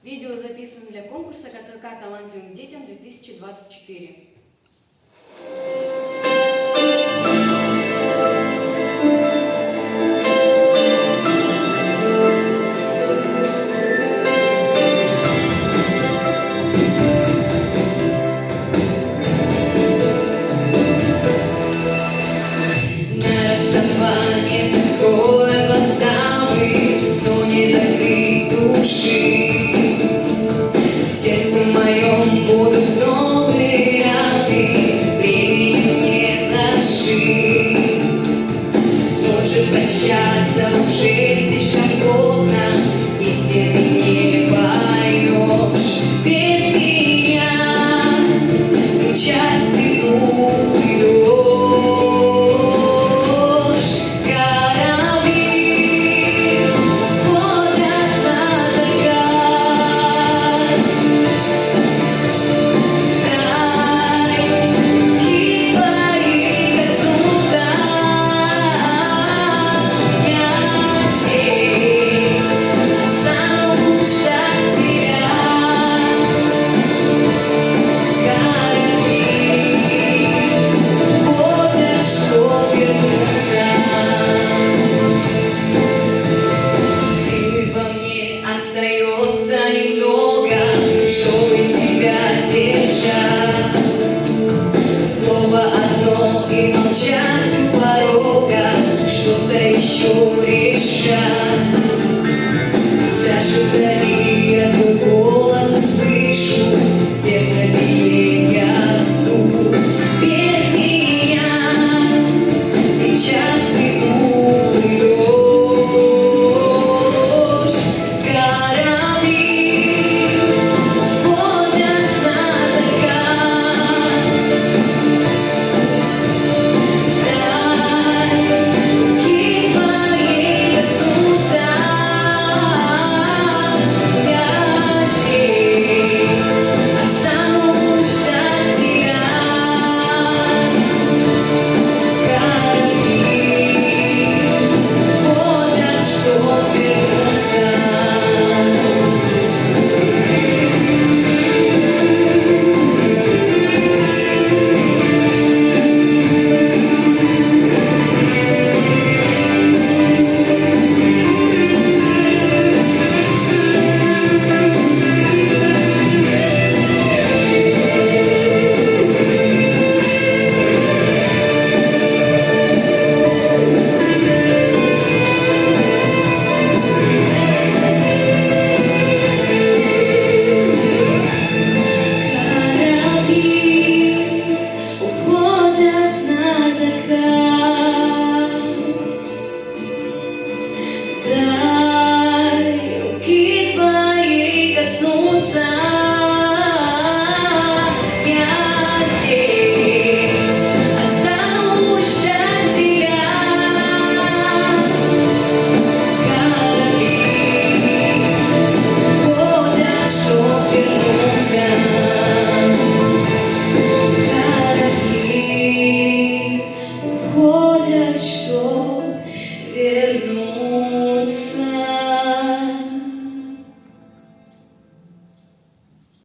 Видео записано для конкурса КТК «Талантливым детям 2024». На расставание закроем глаза мы, но не закрыть души. В сердце моем будут новые раны, временем не зашить. Но же прощаться уже слишком поздно, истины не поймешь без меня. Сейчас ты уйдешь. Остается немного, чтобы тебя держать. Слово одно и молчать у порога, что-то еще решать. Даже вдали я твой голос слышу, сердце биения стук. Без меня сейчас ты уйдешь. Дай руки твои коснуться.